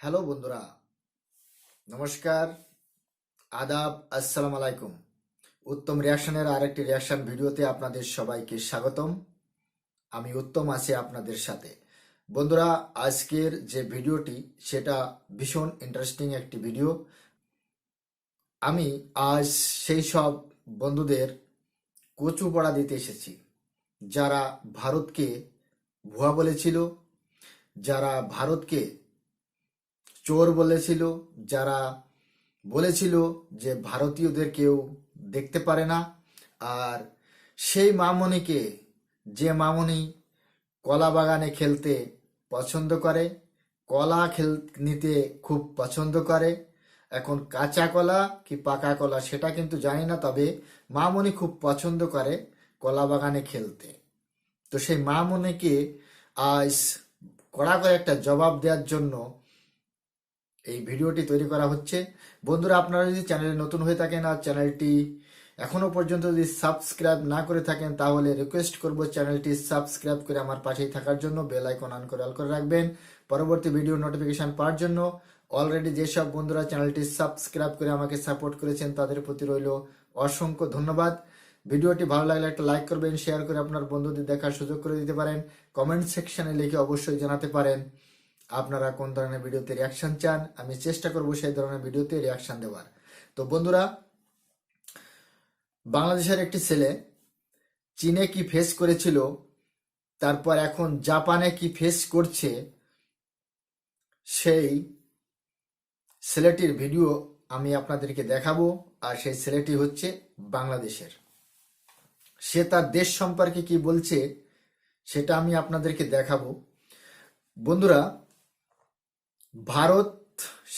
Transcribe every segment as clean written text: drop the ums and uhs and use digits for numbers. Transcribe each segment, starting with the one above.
Hello বন্ধুরা, নমস্কার, আদাব, আসসালামু আলাইকুম। উত্তম রিয়াকশনের আরেকটি রিয়াকশন ভিডিওতে আপনাদের সবাইকে স্বাগতম। আমি উত্তম আছি আপনাদের সাথে। বন্ধুরা, আজকের যে ভিডিওটি সেটা ভীষণ ইন্টারেস্টিং একটি ভিডিও। আমি আজ সেই সব বন্ধুদের কচু পড়া দিতে এসেছি যারা ভারতকে ভুয়া বলেছিল, যারা ভারতকে চোর বলেছিল, যারা বলেছিল যে ভারতীয়দের কেউ দেখতে পারে না। আর সেই মামনিকে, যে মামনি কলা বাগানে খেলতে পছন্দ করে, কলা নিতে খুব পছন্দ করে, এখন কাঁচা কলা কি পাকা কলা সেটা কিন্তু জানি না, তবে মামনি খুব পছন্দ করে কলা বাগানে খেলতে। তো সেই মামনিকে আজ কড়া করে একটা জবাব দেওয়ার জন্য এই ভিডিওটি তৈরি করা হচ্ছে। বন্ধুরা, আপনারা যদি চ্যানেলে নতুন হয়ে থাকেন আর চ্যানেলটি এখনো পর্যন্ত যদি সাবস্ক্রাইব না করে থাকেন, তাহলে রিকোয়েস্ট করব চ্যানেলটি সাবস্ক্রাইব করে আমার পাশেই থাকার জন্য, বেল আইকন অন করে অল করে রাখবেন পরবর্তী ভিডিও নোটিফিকেশন পাওয়ার জন্য। অলরেডি যেসব বন্ধুরা চ্যানেলটি সাবস্ক্রাইব করে আমাকে সাপোর্ট করেছেন তাদের প্রতি রইল অসংখ্য ধন্যবাদ। ভিডিওটি ভালো লাগলে একটা লাইক করবেন, শেয়ার করে আপনার বন্ধুদের দেখার সুযোগ করে দিতে পারেন। কমেন্ট সেকশনে লিখে অবশ্যই জানাতে পারেন আপনারা কোন ধরনের ভিডিওতে রিয়াকশন চান। আমি চেষ্টা করব সেই ধরনের ভিডিওতে রিয়াকশন দেওয়ার। তো বন্ধুরা, বাংলাদেশের একটি ছেলে চীনে কি ফেস করেছিল, তারপর এখন জাপানে কি ফেস করছে, সেই ছেলেটির ভিডিও আমি আপনাদেরকে দেখাবো। আর সেই ছেলেটি হচ্ছে বাংলাদেশের। সে তার দেশ সম্পর্কে কি বলছে সেটা আমি আপনাদেরকে দেখাবো। বন্ধুরা, ভারত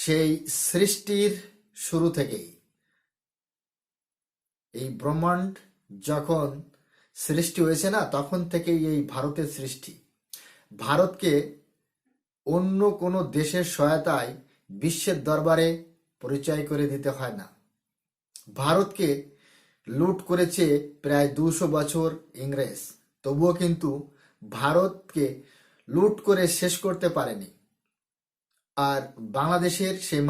সেই সৃষ্টির শুরু থেকেই, এই ব্রহ্মাণ্ড যখন সৃষ্টি হয়েছে না, তখন থেকেই এই ভারতের সৃষ্টি। ভারতকে অন্য কোনো দেশের সহায়তায় বিশ্বের দরবারে পরিচয় করে দিতে হয় না। ভারতকে লুট করেছে প্রায় 200 বছর ইংরেজ, তবুও কিন্তু ভারতকে লুট করে শেষ করতে পারেনি। আর বাংলাদেশের সেই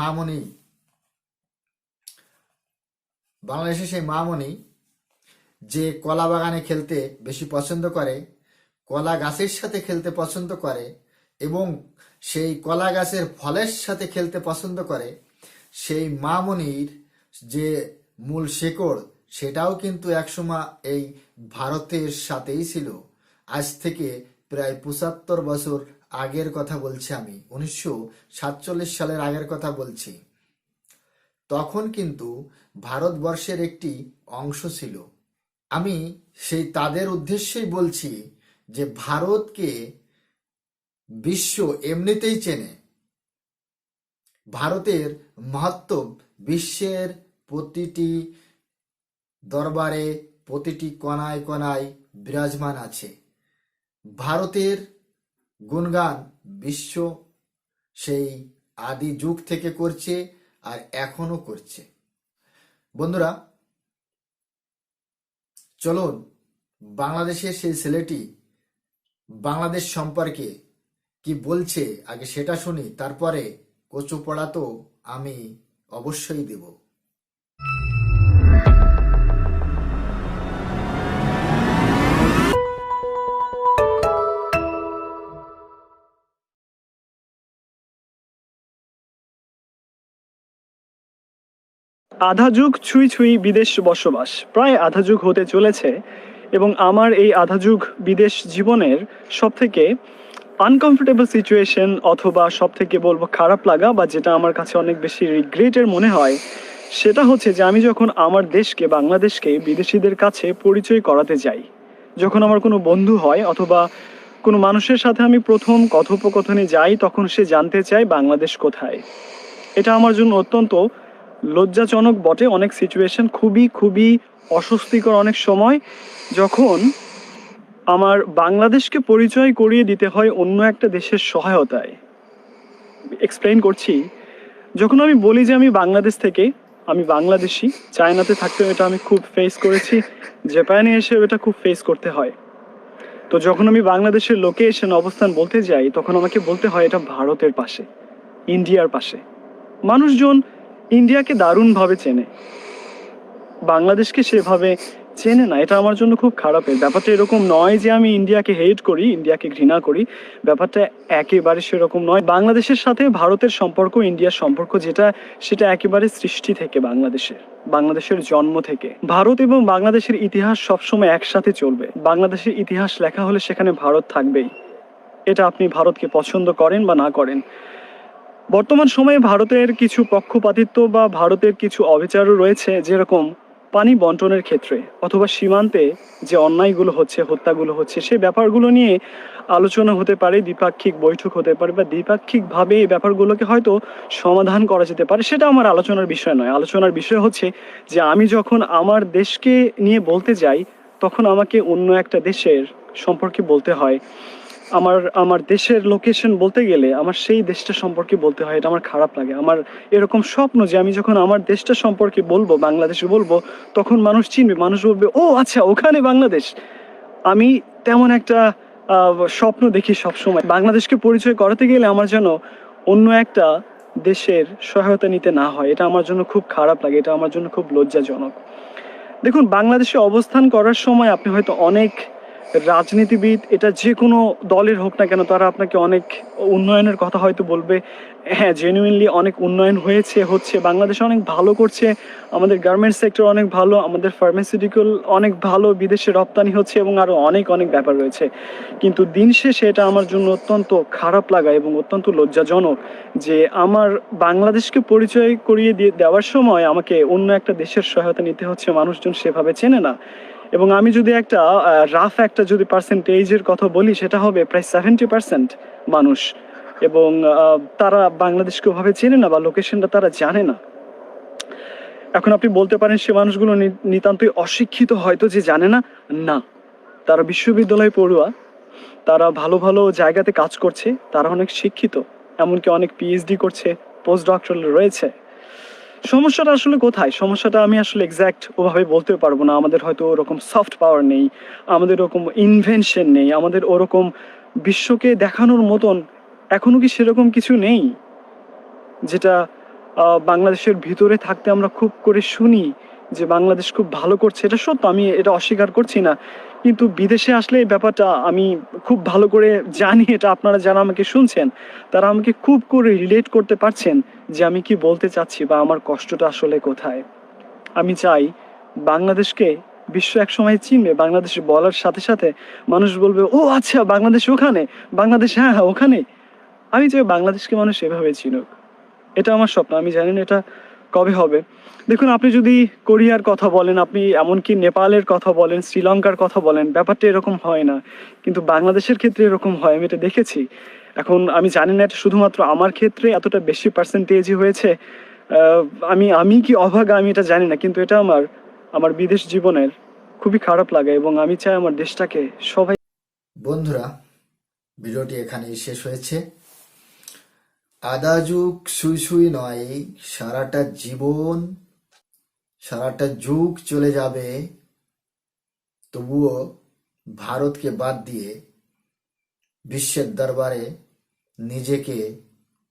মামনি যে কলা বাগানে খেলতে বেশি পছন্দ করে, কলা গাছের সাথে খেলতে পছন্দ করে এবং সেই কলা গাছের ফলের সাথে খেলতে পছন্দ করে, সেই মামনির যে মূল শেকড় সেটাও কিন্তু একসময় এই ভারতের সাথেই ছিল। আজ থেকে প্রায় 75 বছর আগের কথা বলছি, আমি 1947 সালের আগের কথা বলছি। তখন কিন্তু ভারতবর্ষের একটি অংশ ছিল। আমি সেই তাদের উদ্দেশ্যেই বলছি যে ভারতকে বিশ্ব এমনিতেই চেনে। ভারতের মাহাত্ম্য বিশ্বের প্রতিটি দরবারে, প্রতিটি কণায় কণায় বিরাজমান আছে। ভারতের গুণগান বিশ্ব সেই আদি যুগ থেকে করছে আর এখনো করছে। বন্ধুরা, চলুন বাংলাদেশের সেই ছেলেটি বাংলাদেশ সম্পর্কে কি বলছে আগে সেটা শুনি, তারপরে কচু পড়া তো আমি অবশ্যই দেব। আধা যুগ ছুঁই ছুঁই বিদেশ বসবাস, প্রায় আধা যুগ হতে চলেছে। এবং আমার এই আধা যুগ বিদেশ জীবনের সব থেকে আনকমফোর্টেবল সিচুয়েশন, অথবা সব থেকে বলবো খারাপ লাগা, বা যেটা আমার কাছে অনেক বেশি রিগ্রেটের মনে হয়, সেটা হচ্ছে যে আমি যখন আমার দেশকে, বাংলাদেশকে বিদেশিদের কাছে পরিচয় করাতে যাই, যখন আমার কোনো বন্ধু হয় অথবা কোনো মানুষের সাথে আমি প্রথম কথোপকথনে যাই, তখন সে জানতে চায় বাংলাদেশ কোথায়। এটা আমার জন্য অত্যন্ত লজ্জাজনক বটে। অনেক সিচুয়েশন খুবই খুবই অস্বস্তিকর অনেক সময়, যখন আমার বাংলাদেশকে পরিচয় করিয়ে দিতে হয় অন্য একটা দেশের সহায়তায়। এক্সপ্লেইন করছি। যখন আমি বলি যে আমি বাংলাদেশ থেকে, আমি বাংলাদেশি, চায়নাতে থাকতে এটা আমি খুব ফেস করেছি, জাপানে এসে এটা খুব ফেস করতে হয়। তো যখন আমি বাংলাদেশের লোকেশন অবস্থান বলতে যাই, তখন আমাকে বলতে হয় এটা ভারতের পাশে। ইন্ডিয়ার পাশে। মানুষজন ইন্ডিয়াকে দারুণভাবে চেনে, বাংলাদেশকে সেভাবে চেনে না। এটা আমার জন্য খুব খারাপের। ব্যাপারটা এরকম নয় যে আমি ইন্ডিয়াকে হেট করি, ইন্ডিয়াকে ঘৃণা করি, ব্যাপারটা একেবারে সেরকম নয়। বাংলাদেশের সাথে ভারতের সম্পর্ক, ইন্ডিয়ার সম্পর্ক যেটা, সেটা একেবারে সৃষ্টি থেকে, বাংলাদেশের জন্ম থেকে। ভারত এবং বাংলাদেশের ইতিহাস সবসময় একসাথে চলবে। বাংলাদেশের ইতিহাস লেখা হলে সেখানে ভারত থাকবেই, এটা আপনি ভারতকে পছন্দ করেন বা না করেন। বর্তমান সময়ে ভারতের কিছু পক্ষপাতিত্ব বা ভারতের কিছু অবিচারও রয়েছে, যেরকম পানি বন্টনের ক্ষেত্রে অথবা সীমান্তে যে অন্যায়গুলো হচ্ছে, হত্যাগুলো হচ্ছে, সেই ব্যাপারগুলো নিয়ে আলোচনা হতে পারে, দ্বিপাক্ষিক বৈঠক হতে পারে, বা দ্বিপাক্ষিকভাবে এই ব্যাপারগুলোকে হয়তো সমাধান করা যেতে পারে। সেটা আমার আলোচনার বিষয় নয়। আলোচনার বিষয় হচ্ছে যে আমি যখন আমার দেশকে নিয়ে বলতে যাই, তখন আমাকে অন্য একটা দেশের সম্পর্কে বলতে হয়। আমার দেশের লোকেশন বলতে গেলে আমার সেই দেশটা সম্পর্কে বলতে হয়। এটা আমার খারাপ লাগে। আমার এরকম স্বপ্ন যে আমি যখন আমার দেশটা সম্পর্কে বলবো, বাংলাদেশে বলবো, তখন মানুষ চিনবে, মানুষ বলবে ও আচ্ছা ওখানে বাংলাদেশ। আমি তেমন একটা স্বপ্ন দেখি সবসময়। বাংলাদেশকে পরিচয় করাতে গেলে আমার যেন অন্য একটা দেশের সহায়তা নিতে না হয়। এটা আমার জন্য খুব খারাপ লাগে, এটা আমার জন্য খুব লজ্জাজনক। দেখুন, বাংলাদেশে অবস্থান করার সময় আপনি হয়তো অনেক রাজনীতিবিদ, এটা যে কোনো দলের হোক না কেন, তারা আপনাকে অনেক উন্নয়নের কথা হয়তো বলবে। হ্যাঁ, জেনুইনলি অনেক উন্নয়ন হচ্ছে, বাংলাদেশ অনেক ভালো করছে, আমাদের গার্মেন্টস সেক্টর অনেক ভালো, আমাদের ফার্মাসিউটিক্যাল অনেক ভালো, বিদেশে রপ্তানি হচ্ছে এবং আরও অনেক অনেক ব্যাপার রয়েছে। কিন্তু দিন শেষে এটা আমার জন্য অত্যন্ত খারাপ লাগা এবং অত্যন্ত লজ্জাজনক যে আমার বাংলাদেশকে পরিচয় করিয়ে দেওয়ার সময় আমাকে অন্য একটা দেশের সহায়তা নিতে হচ্ছে। মানুষজন সেভাবে চেনে না। এবং আমি যদি একটা রাফ একটা যদি পার্সেন্টেজের কথা বলি, সেটা হবে প্রায় 70% মানুষ। এবং তারা বাংলাদেশকে ওভাবে চেনে না বা লোকেশনটা তারা জানে না। এখন আপনি বলতে পারেন সে মানুষগুলো নিতান্তই অশিক্ষিত, হয়তো যে জানে না, না, তারা বিশ্ববিদ্যালয়ে পড়ুয়া, তারা ভালো ভালো জায়গাতে কাজ করছে, তারা অনেক শিক্ষিত, এমনকি অনেক পিএইচডি করছে, পোস্ট ডক্টরাল রয়েছে। সমস্যাটা আসলে কোথায়? সমস্যাটা আমি আসলে এক্স্যাক্ট ওভাবে বলতে পারবো না। আমাদের হয়তো ওরকম সফট পাওয়ার নেই, আমাদের ওরকম ইনভেনশন নেই, আমাদের ওরকম বিশ্বকে দেখানোর মতন এখনো কি সেরকম কিছু নেই যেটা বাংলাদেশের ভিতরে থাকতে আমরা খুব করে শুনি যে বাংলাদেশ খুব ভালো করছে। এটা সত্য, আমি এটা অস্বীকার করছি না, কিন্তু বিদেশে আসলে এই ব্যাপারটা আমি খুব ভালো করে জানি। এটা আপনারা যারা আমাকে শুনছেন, তারা আমাকে খুব করে রিলেট করতে পারছেন যে আমি কি বলতে চাচ্ছি বা আমার কষ্টটা আসলে কোথায়। আমি চাই বাংলাদেশকে বিশ্ব একসময় চিনবে। বাংলাদেশ বলার সাথে সাথে মানুষ বলবে ও আচ্ছা বাংলাদেশ ওখানে, বাংলাদেশ হ্যাঁ হ্যাঁ ওখানে। আমি চাই বাংলাদেশকে মানুষ এভাবে চিনুক। এটা আমার স্বপ্ন। আমি জানি না এটা কবে হবে। দেখুন, আপনি যদি কোরিয়ার কথা বলেন, আপনি এমনকি নেপালের কথা বলেন, শ্রীলঙ্কার কথা বলেন, ব্যাপারটা এরকম হয় না, কিন্তু বাংলাদেশের ক্ষেত্রে এরকম হয়। আমি এটা দেখেছি। এখন আমি জানি না এটা শুধুমাত্র আমার ক্ষেত্রে এতটা বেশি পার্সেন্টেজই হয়েছে, আমি আমি কি অভাগা আমি এটা জানি না, কিন্তু এটা আমার আমার বিদেশ জীবনের খুবই খারাপ লাগে এবং আমি চাই আমার দেশটাকে সবাই। বন্ধুরা, ভিডিওটি এখানেই শেষ হয়েছে। আধা যুগ সুই সুই নয়, সারাটা জীবন, সারাটা যুগ চলে যাবে, তবুও ভারতকে বাদ দিয়ে বিশ্বের দরবারে নিজেকে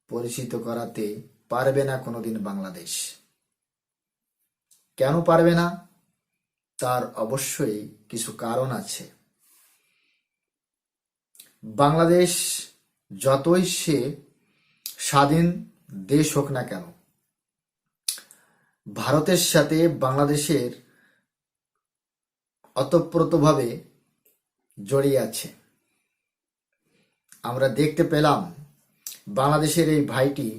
পরিচিত করাতে পারবে না কোনোদিন বাংলাদেশ। কেন পারবে না? তার অবশ্যই কিছু কারণ আছে। বাংলাদেশ যতই সে স্বাধীন দেশ হোক না কেন, ভারতের সাথে বাংলাদেশের অতপ্রতভাবে জড়িয়ে আছে। আমরা দেখতে পেলাম বাংলাদেশের এই ভাইটি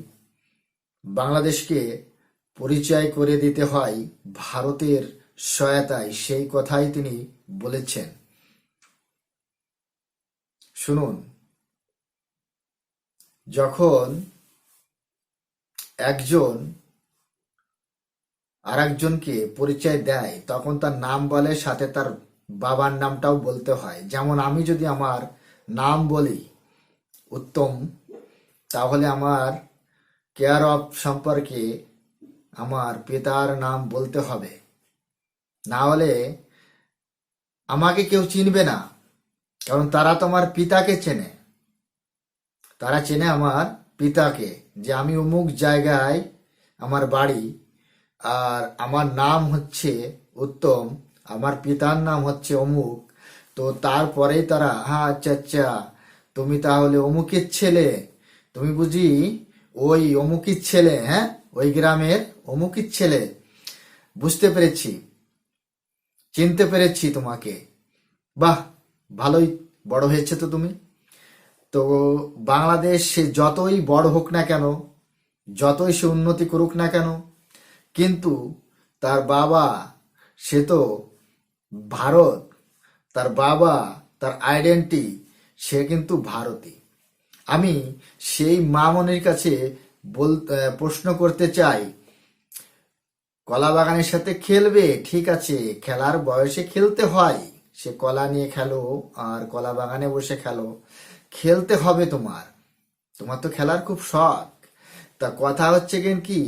বাংলাদেশকে পরিচয় করে দিতে হয় ভারতের সহায়তায়, সেই কথাই তিনি বলেছেন। শুনুন, যখন একজন আর একজনকে পরিচয় দেয়, তখন তার নাম বলে, সাথে তার বাবার নামটাও বলতে হয়। যেমন আমি যদি আমার নাম বলি উত্তম, তাহলে আমার কেয়ার অফ সম্পর্কে আমার পিতার নাম বলতে হবে, না হলে আমাকে কেউ চিনবে না। কারণ তারা তো আমার পিতাকে চেনে, তারা চেনে আমার পিতাকে যে আমি অমুক জায়গায় আমার বাড়ি, আর আমার নাম হচ্ছে উত্তম, আমার পিতার নাম হচ্ছে অমুক, তো তারপরেই তারা, হ্যাঁ আচ্ছা আচ্ছা, তুমি তাহলে অমুকের ছেলে, তুমি বুঝি ওই অমুকের ছেলে, হ্যাঁ ওই গ্রামের অমুকের ছেলে, বুঝতে পেরেছি, চিনতে পেরেছি তোমাকে। বাহ, ভালোই বড় হয়েছে তো তুমি। তো বাংলাদেশ সে যতই বড় হোক না কেন, যতই সে উন্নতি করুক না কেন, কিন্তু তার বাবা সে তো ভারত, তার বাবা, তার আইডেন্টি, সে কিন্তু ভারতী। আমি সেই মামনির কাছে প্রশ্ন করতে চাই, কলা বাগানের সাথে খেলবে, ঠিক আছে, খেলার বয়সে খেলতে হয়, সে কলা নিয়ে খেলো আর কলা বাগানে বসে খেলো, খেলতে হবে তোমার, তোমার তো খেলার খুব শখ। তা কথা হচ্ছে কি,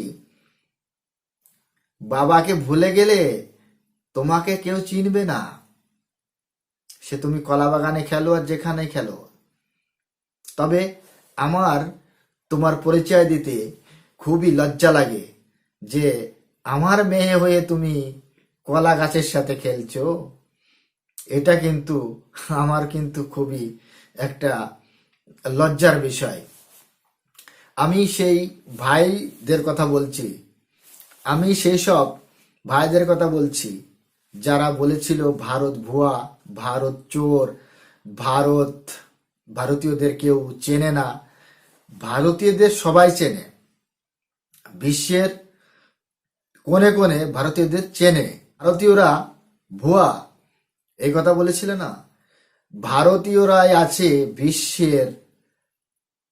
বাবাকে ভুলে গেলে তোমাকে কেউ চিনবে না, সে তুমি কলা বাগানে খেলো আর যেখানে খেলো। তবে আমার তোমার পরিচয় দিতে খুবই লজ্জা লাগে যে আমার মেয়ে হয়ে তুমি কলা গাছের সাথে খেলছো, এটা কিন্তু আমার কিন্তু খুবই একটা লজ্জার বিষয়। আমি সেই ভাইদের কথা বলছি, আমি সেই সব ভাইদের কথা বলছি যারা বলেছিল ভারত ভুয়া, ভারত চোর, ভারত, ভারতীয়দের কেউ চেনে না। ভারতীয়দের সবাই চেনে, বিশ্বের কোণে কোণে ভারতীয়দের চেনে, ভারতীয়রা ভুয়া এই কথা বলেছিল না। ভারতীয়রাই আছে বিশ্বের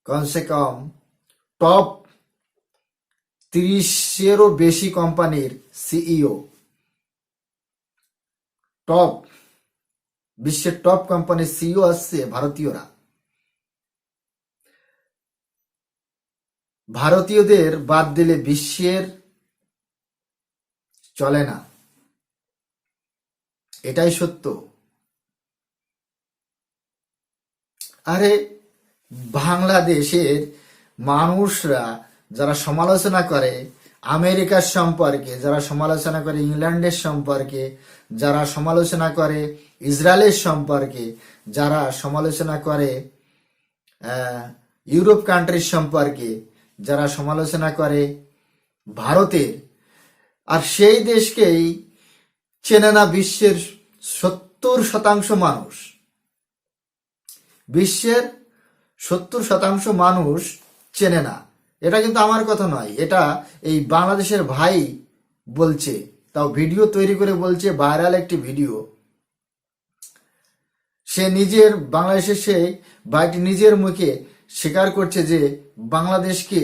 কমসে কম টপ 30-এরও বেশি কোম্পানির সিইও, টপ, বিশ্বের টপ কোম্পানির সিইও আসছে ভারতীয়রা। ভারতীয়দের বাদ দিলে বিশ্বের চলে না, এটাই সত্য। আরে বাংলাদেশের মানুষরা যারা সমালোচনা করে আমেরিকার সম্পর্কে, যারা সমালোচনা করে ইংল্যান্ডের সম্পর্কে, যারা সমালোচনা করে ইসরায়েলের সম্পর্কে, যারা সমালোচনা করে ইউরোপ কান্ট্রির সম্পর্কে, যারা সমালোচনা করে ভারতের, আর সেই দেশকেই চেনে না বিশ্বের 70% মানুষ। বিশ্বের 70% মানুষ চেনে না। এটা কিন্তু আমার কথা নয়, এটা এই বাংলাদেশের ভাই বলছে, তাও ভিডিও তৈরি করে বলছে, ভাইরাল একটি ভিডিও। সে নিজের বাংলাদেশের সেই ভাইটি নিজের মুখে স্বীকার করছে যে বাংলাদেশকে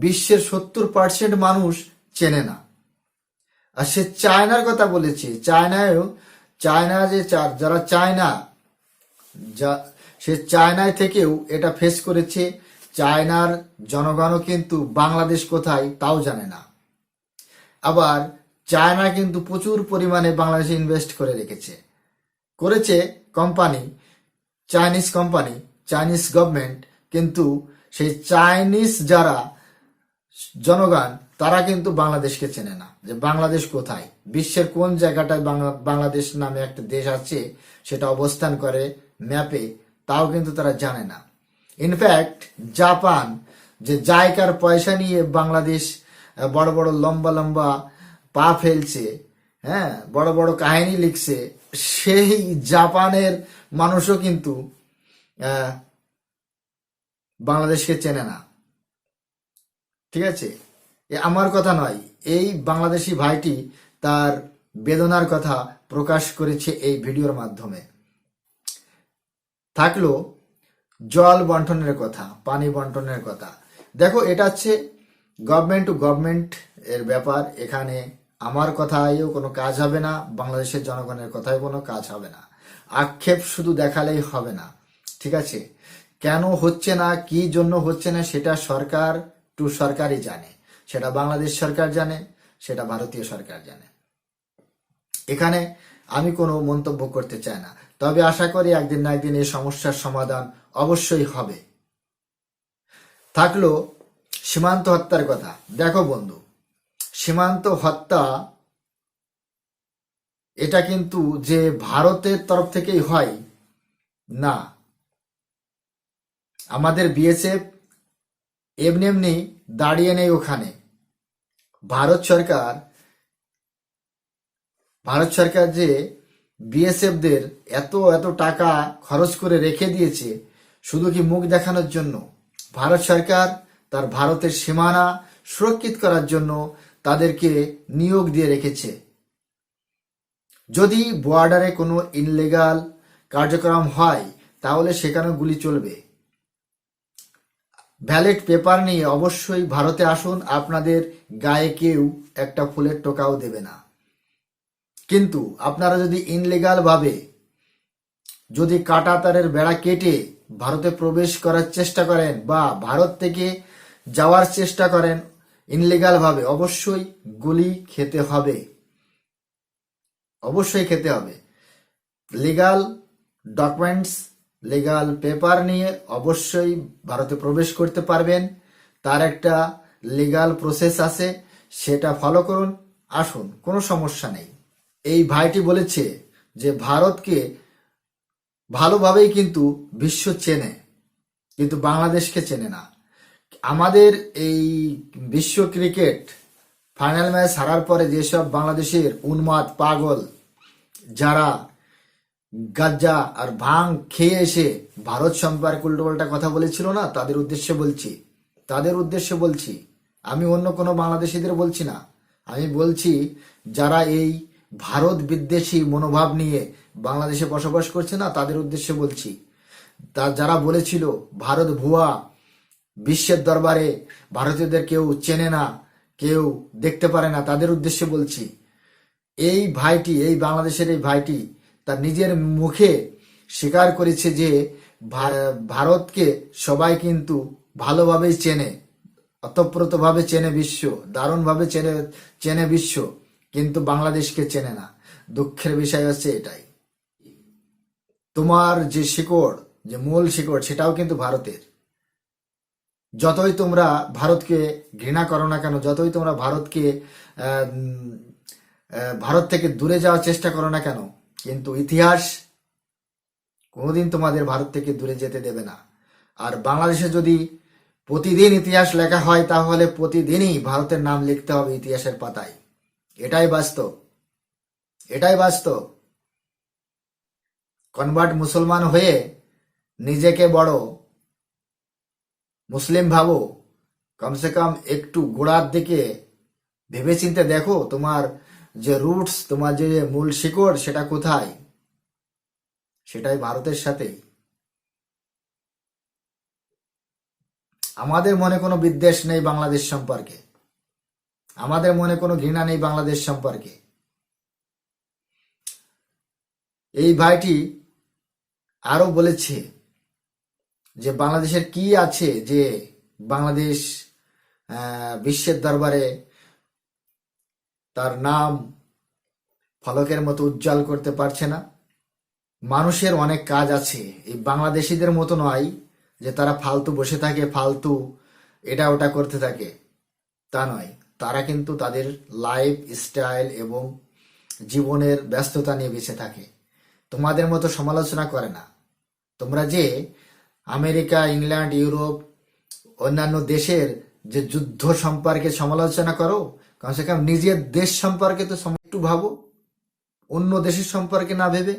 বিশ্বের 70% মানুষ চেনে না। আর সে চায়নার কথা বলেছে, চায়না যে যারা চায়না, সে চায়নায় থেকেও এটা ফেস করেছে। চায়নার জনগণও কিন্তু বাংলাদেশ কোথায় তাও জানে না। আবার চায়না কিন্তু প্রচুর পরিমাণে বাংলাদেশে ইনভেস্ট করে করেছে company, Chinese company, Chinese government, কিন্তু সেই চাইনিজ যারা জনগণ তারা কিন্তু বাংলাদেশকে চেনে না, যে বাংলাদেশ কোথায়, বিশ্বের কোন জায়গাটায় বাংলাদেশ নামে একটা দেশ আছে সেটা অবস্থান করে ম্যাপে, তাও কিন্তু তারা জানে না। ইনফ্যাক্ট জাপান যে জায়গার পয়সা নিয়ে বাংলাদেশ বড় বড় লম্বা লম্বা পা ফেলছে, হ্যাঁ বড় বড় কাহিনী লিখছে, সেই জাপানের মানুষও কিন্তু বাংলাদেশকে চেনে না। ঠিক আছে, আমার কথা নয়, এই বাংলাদেশি ভাইটি তার বেদনার কথা প্রকাশ করেছে এই ভিডিওর মাধ্যমে। থাকলো জল বন্টনের কথা, পানি বন্টনের কথা। দেখো, এটা হচ্ছে গভর্নমেন্ট টু গভর্নমেন্ট এর ব্যাপার। এখানে আমার কথায়ও কোনো কাজ হবে না, বাংলাদেশের জনগণের কথায় কোনো কাজ হবে না। আক্ষেপ শুধু দেখালেই হবে না, ঠিক আছে? কেন হচ্ছে না, কি জন্য হচ্ছে না, সেটা সরকার টু সরকারই জানে, সেটা বাংলাদেশ সরকার জানে, সেটা ভারতীয় সরকার জানে। এখানে আমি কোনো মন্তব্য করতে চাই না, তবে আশা করি একদিন না একদিন এই সমস্যার সমাধান অবশ্যই হবে। থাকলো সীমান্ত হত্যার কথা। দেখো বন্ধু, সীমান্ত হত্যা এটা কিন্তু যে ভারতের তরফ থেকেই হয় না। আমাদের বিএসএফ এমনি এমনি দাঁড়িয়ে নেই ওখানে। ভারত সরকার ভারত সরকার যে বিএসএফদের এত এত টাকা খরচ করে রেখে দিয়েছে শুধু কি মুখ দেখানোর জন্য? ভারত সরকার তার ভারতের সীমানা সুরক্ষিত করার জন্য তাদেরকে নিয়োগ দিয়ে রেখেছে। যদি বর্ডারে কোনো ইনলিগাল কার্যক্রম হয় তাহলে সেখানে গুলি চলবে। ব্যালট পেপার নিয়ে অবশ্যই ভারতে আসুন, আপনাদের গায়ে কেউ একটা ফুলের টোকাও দেবে না। কিন্তু আপনারা যদি ইনলিগাল ভাবে যদি কাঁটা তারের বেড়া কেটে ভারতে প্রবেশ করার চেষ্টা করেন বা ভারত থেকে যাওয়ার চেষ্টা করেন ইনলিগাল ভাবে, অবশ্যই গুলি খেতে হবে, অবশ্যই খেতে হবে। লিগাল ডকুমেন্টস, লিগাল পেপার নিয়ে অবশ্যই ভারতে প্রবেশ করতে পারবেন। তার একটা লিগাল প্রসেস আছে, সেটা ফলো করুন, আসুন, কোনো সমস্যা নেই। এই ভাইটি বলেছে যে ভারতকে ভালোভাবেই কিন্তু বিশ্ব চেনে, কিন্তু বাংলাদেশকে চেনে না। আমাদের এই বিশ্ব ক্রিকেট ফাইনাল ম্যাচ হারার পরে যেসব বাংলাদেশের উন্মাদ পাগল যারা গাজ্জা আর ভাং খেয়ে এসে ভারত সম্পর্কে উল্টোপাল্টা কথা বলেছিল না, তাদের উদ্দেশ্যে বলছি, তাদের উদ্দেশ্যে বলছি। আমি অন্য কোনো বাংলাদেশিদের বলছি না, আমি বলছি যারা এই ভারত বিদ্বেষী মনোভাব নিয়ে বাংলাদেশে বসবাস করছে না, তাদের উদ্দেশ্যে বলছি। তা যারা বলেছিল ভারত ভুয়া, বিশ্বের দরবারে ভারতীয়দের কেউ চেনে না, কেউ দেখতে পারে না, তাদের উদ্দেশ্যে বলছি। এই ভাইটি, এই বাংলাদেশের এই ভাইটি তার নিজের মুখে স্বীকার করেছে যে ভারতকে সবাই কিন্তু ভালোভাবেই চেনে, অতপ্রতভাবে চেনে বিশ্ব, দারুণভাবে চেনে চেনে বিশ্ব, কিন্তু বাংলাদেশকে চেনে না। দুঃখের বিষয় হচ্ছে এটাই। তোমার যে শিকড়, যে মূল শিকড়, সেটাও কিন্তু ভারতের। যতই তোমরা ভারতকে ঘৃণা করো না কেন, যতই তোমরা ভারতকে ভারত থেকে দূরে যাওয়ার চেষ্টা করো না কেন, কিন্তু ইতিহাস কোনোদিন তোমাদের ভারত থেকে দূরে যেতে দেবে না। আর বাংলাদেশে যদি প্রতিদিন ইতিহাস লেখা হয় তাহলে প্রতিদিনই ভারতের নাম লিখতে হবে ইতিহাসের পাতায়। এটাই বাস্তব, এটাই বাস্তব। কনভার্ট মুসলমান হয়ে নিজেকে বড় মুসলিম ভাবো, কমসে কম একটু গোড়ার দিকে ভেবেচিন্তে দেখো তোমার যে রুটস, তোমার যে মূল শিকড়, সেটা কোথায়? সেটাই ভারতের সাথেই। আমাদের মনে কোনো বিদ্বেষ নেই বাংলাদেশ সম্পর্কে, আমাদের মনে কোনো ঘৃণা নেই বাংলাদেশ সম্পর্কে। এই ভাইটি আরো বলেছে যে বাংলাদেশের কি আছে যে বাংলাদেশ বিশ্বের দরবারে তার নাম ফলকের মতো উজ্জ্বল করতে পারছে না। মানুষের অনেক কাজ আছে, এই বাংলাদেশিদের মতো নয় যে তারা ফালতু বসে থাকে, ফালতু এটা ওটা করতে থাকে, তা নয়। তারা কিন্তু তাদের লাইফ স্টাইল এবং জীবনের ব্যস্ততা নিয়ে বেঁচে থাকে, তোমাদের মতো সমালোচনা করে না। তোমরা যে আমেরিকা, ইংল্যান্ড, ইউরোপ, অন্যান্য দেশের যে যুদ্ধ সম্পর্কে সমালোচনা করো, কমসে কম নিজের দেশ সম্পর্কে তো একটু ভাবো, অন্য দেশের সম্পর্কে না ভেবে।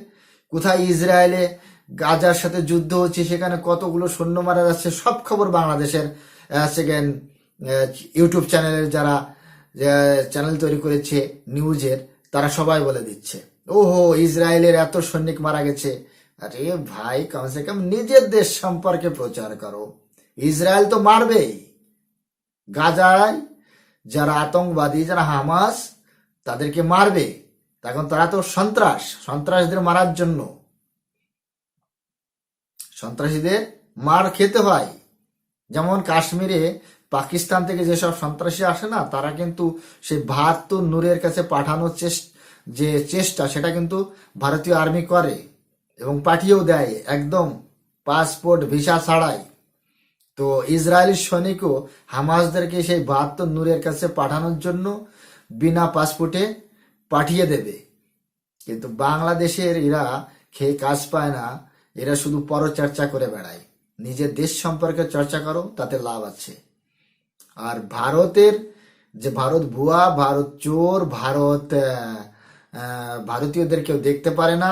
কোথায় ইসরায়েলে গাজার সাথে যুদ্ধ হচ্ছে, সেখানে কতগুলো সৈন্য মারা যাচ্ছে, সব খবর বাংলাদেশের সেকেন্ড ইউটিউব চ্যানেলের যারা চ্যানেল তৈরি করেছে নিউজের, তারা সবাই বলে দিচ্ছে ওহো ইসরায়েলের এত সৈনিক মারা গেছে। আরে ভাই, কমসে কম নিজের দেশ সম্পর্কে প্রচার করো। ইসরায়েল তো মারবেই, গাজায় যারা আতঙ্কবাদী, যারা হামাস, তাদেরকে মারবে। তখন তারা তো সন্ত্রাসীদের মারার জন্য, সন্ত্রাসীদের মার খেতে হয়। যেমন কাশ্মীরে পাকিস্তান থেকে যেসব সন্ত্রাসী আসে না, তারা কিন্তু সেই বাহাত্তর নূরের কাছে পাঠানোর যে চেষ্টা, সেটা কিন্তু ভারতীয় আর্মি করে এবং পাঠিয়েও দেয় একদম পাসপোর্ট ভিসা ছাড়াই। তো ইসরায়েলি সৈনিকও হামাসদেরকে সেই 72 নূরের কাছে পাঠানোর জন্য বিনা পাসপোর্টে পাঠিয়ে দেবে। কিন্তু বাংলাদেশের এরা খেয়ে কাজ পায় না, এরা শুধু পরচর্চা করে বেড়ায়। নিজের দেশ সম্পর্কে চর্চা করো, তাতে লাভ আছে। আর ভারতের যে ভারত ভুয়া, ভারত চোর, ভারতীয়দের কেউ দেখতে পারে না।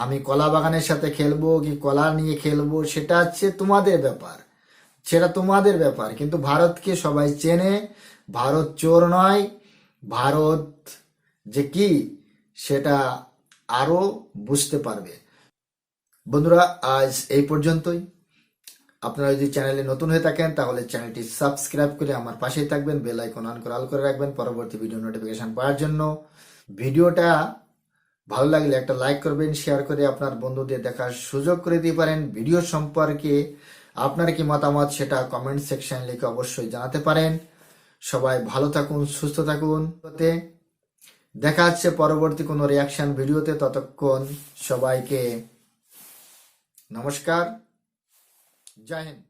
আমি কলা বাগানের সাথে খেলবো কি কলা নিয়ে খেলবো, সেটা হচ্ছে তোমাদের ব্যাপার, সেটা তোমাদের ব্যাপার। কিন্তু ভারতকে সবাই চেনে, ভারত চোর নয়, ভারত যে কি সেটা আরো বুঝতে পারবে। বন্ধুরা, আজ এই পর্যন্তই। আপনারা যদি চ্যানেলে নতুন হয়ে থাকেন তাহলে চ্যানেলটি সাবস্ক্রাইব করে আমার পাশেই থাকবেন, বেল আইকন অন করে অল করে রাখবেন পরবর্তী ভিডিও নোটিফিকেশন পাওয়ার জন্য। ভিডিওটা ভালো লাগলে একটা লাইক করবেন, শেয়ার করে আপনার বন্ধুদের দেখার সুযোগ করে দিতে পারেন। ভিডিও সম্পর্কে আপনার কি মতামত সেটা কমেন্ট সেকশন লিখে অবশ্যই জানাতে পারেন। সবাই ভালো থাকুন, সুস্থ থাকুন। দেখা হচ্ছে পরবর্তী কোনো রিয়াকশন ভিডিওতে। ততক্ষণ সবাইকে নমস্কার, জয় হিন্দ।